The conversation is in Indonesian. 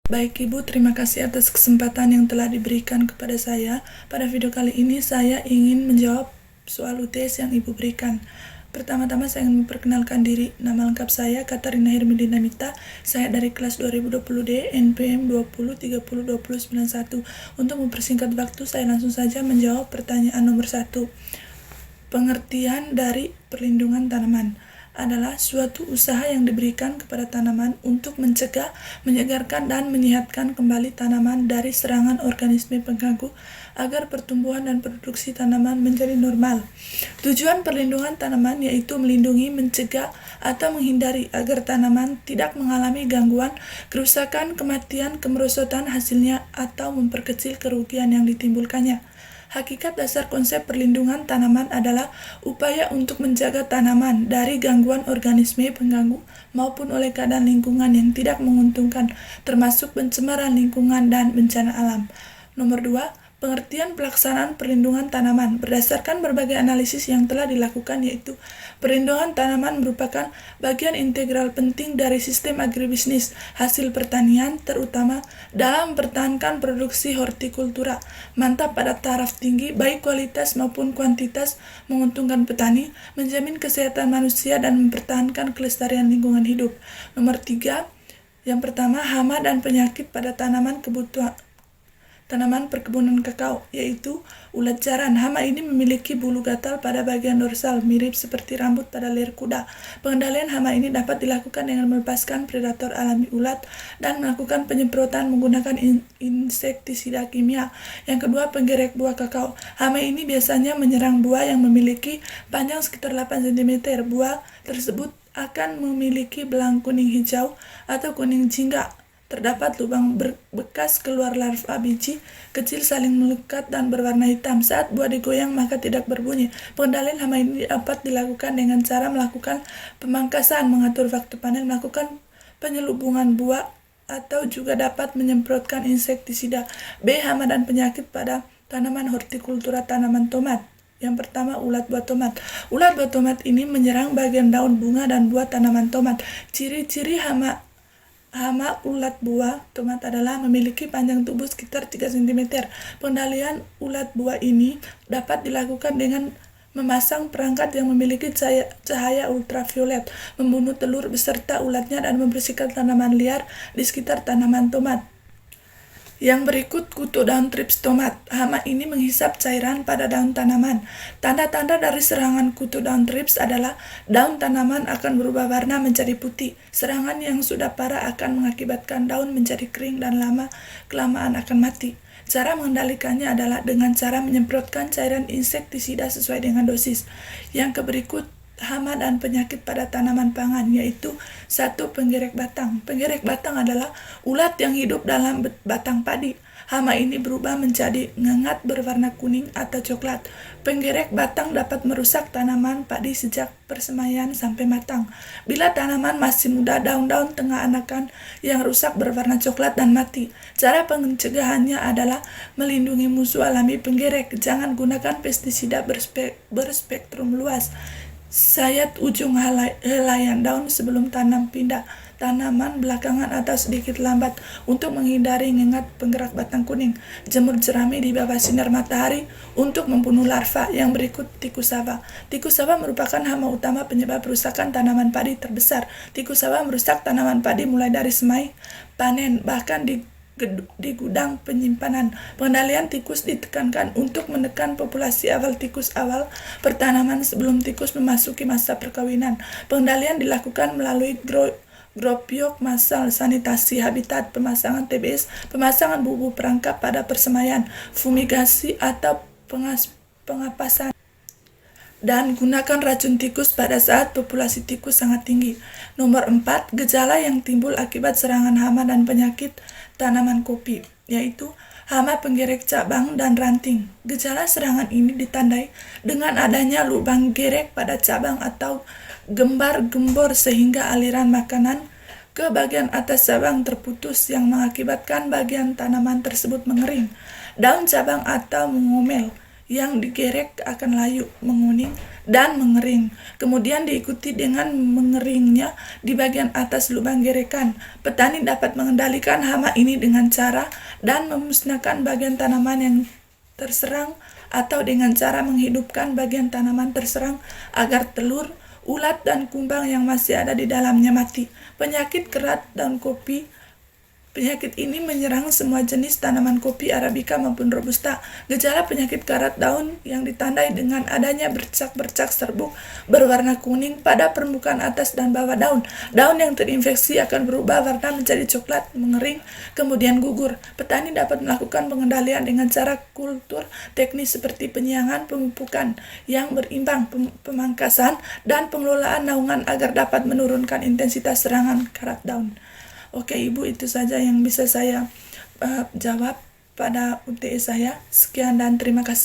Baik Ibu, terima kasih atas kesempatan yang telah diberikan kepada saya. Pada video kali ini saya ingin menjawab soal UTS yang Ibu berikan. Pertama-tama saya ingin memperkenalkan diri. Nama lengkap saya Katarina Hermilina Mita. Saya dari kelas 2020D NPM 20302091. Untuk mempersingkat waktu, saya langsung saja menjawab pertanyaan nomor 1. Pengertian dari perlindungan tanaman adalah suatu usaha yang diberikan kepada tanaman untuk mencegah, menyegarkan, dan menyehatkan kembali tanaman dari serangan organisme pengganggu agar pertumbuhan dan produksi tanaman menjadi normal. Tujuan perlindungan tanaman yaitu melindungi, mencegah, atau menghindari agar tanaman tidak mengalami gangguan, kerusakan, kematian, kemerosotan hasilnya, atau memperkecil kerugian yang ditimbulkannya. Hakikat dasar konsep perlindungan tanaman adalah upaya untuk menjaga tanaman dari gangguan organisme pengganggu maupun oleh keadaan lingkungan yang tidak menguntungkan, termasuk pencemaran lingkungan dan bencana alam. Nomor 2. Pengertian pelaksanaan perlindungan tanaman berdasarkan berbagai analisis yang telah dilakukan, yaitu perlindungan tanaman merupakan bagian integral penting dari sistem agribisnis hasil pertanian, terutama dalam mempertahankan produksi hortikultura mantap pada taraf tinggi, baik kualitas maupun kuantitas, menguntungkan petani, menjamin kesehatan manusia, dan mempertahankan kelestarian lingkungan hidup. Nomor 3. Yang pertama, hama dan penyakit pada tanaman perkebunan kakao, yaitu ulat jaran. Hama ini memiliki bulu gatal pada bagian dorsal, mirip seperti rambut pada leher kuda. Pengendalian hama ini dapat dilakukan dengan melepaskan predator alami ulat dan melakukan penyemprotan menggunakan insektisida kimia. Yang kedua, penggerek buah kakao. Hama ini biasanya menyerang buah yang memiliki panjang sekitar 8 cm. Buah tersebut akan memiliki belang kuning hijau atau kuning jingga. Terdapat lubang bekas keluar larva biji kecil saling melekat dan berwarna hitam. Saat buah digoyang maka tidak berbunyi. Pengendalian hama ini dapat dilakukan dengan cara melakukan pemangkasan, mengatur waktu panen, melakukan penyelubungan buah, atau juga dapat menyemprotkan insektisida. B. Hama dan penyakit pada tanaman hortikultura tanaman tomat. Yang pertama, ulat buah tomat. Ulat buah tomat ini menyerang bagian daun, bunga, dan buah tanaman tomat. Ciri-ciri hama ulat buah tomat adalah memiliki panjang tubuh sekitar 3 cm. Pengendalian ulat buah ini dapat dilakukan dengan memasang perangkat yang memiliki cahaya ultraviolet, membunuh telur beserta ulatnya, dan membersihkan tanaman liar di sekitar tanaman tomat. Yang berikut, kutu daun trips tomat. Hama ini menghisap cairan pada daun tanaman. Tanda-tanda dari serangan kutu daun trips adalah daun tanaman akan berubah warna menjadi putih. Serangan yang sudah parah akan mengakibatkan daun menjadi kering dan lama-kelamaan akan mati. Cara mengendalikannya adalah dengan cara menyemprotkan cairan insektisida sesuai dengan dosis. Yang berikut, hama dan penyakit pada tanaman pangan, yaitu 1. Penggerek batang. Penggerek batang adalah ulat yang hidup dalam batang padi. Hama ini berubah menjadi ngengat berwarna kuning atau coklat. Penggerek batang dapat merusak tanaman padi sejak persemaian sampai matang. Bila tanaman masih muda, daun-daun tengah anakan yang rusak berwarna coklat dan mati. Cara pencegahannya adalah melindungi musuh alami penggerek. Jangan gunakan pestisida berspektrum luas. Sayat ujung helaian daun sebelum pindah tanaman belakangan atau sedikit lambat untuk menghindari ngengat penggerak batang kuning. Jemur jerami di bawah sinar matahari untuk membunuh larva. Yang berikut, tikus sawah. Tikus sawah merupakan hama utama penyebab perusakan tanaman padi terbesar. Tikus sawah merusak tanaman padi mulai dari semai, panen, bahkan di gudang penyimpanan. Pengendalian tikus ditekankan untuk menekan populasi awal tikus awal pertanaman sebelum tikus memasuki masa perkawinan. Pengendalian dilakukan melalui gropiok massal, sanitasi habitat, pemasangan TBS, pemasangan bubu perangkap pada persemaian, fumigasi atau pengapasan, dan gunakan racun tikus pada saat populasi tikus sangat tinggi. Nomor 4. Gejala yang timbul akibat serangan hama dan penyakit tanaman kopi, yaitu hama penggerek cabang dan ranting. Gejala serangan ini ditandai dengan adanya lubang gerek pada cabang atau gembar-gembor sehingga aliran makanan ke bagian atas cabang terputus yang mengakibatkan bagian tanaman tersebut mengering, daun cabang atau mengomel. yang digerek akan layu, menguning, dan mengering. Kemudian diikuti dengan mengeringnya di bagian atas lubang gerekan. Petani dapat mengendalikan hama ini dengan cara dan memusnahkan bagian tanaman yang terserang atau dengan cara menghidupkan bagian tanaman terserang agar telur, ulat, dan kumbang yang masih ada di dalamnya mati. Penyakit kerat daun kopi. Penyakit ini menyerang semua jenis tanaman kopi Arabica maupun Robusta. Gejala penyakit karat daun yang ditandai dengan adanya bercak-bercak serbuk berwarna kuning pada permukaan atas dan bawah daun. Daun yang terinfeksi akan berubah warna menjadi coklat, mengering, kemudian gugur. Petani dapat melakukan pengendalian dengan cara kultur teknis seperti penyiangan, pemupukan yang berimbang, pemangkasan, dan pengelolaan naungan agar dapat menurunkan intensitas serangan karat daun. Oke Ibu, itu saja yang bisa saya jawab pada UTS saya. Sekian dan terima kasih.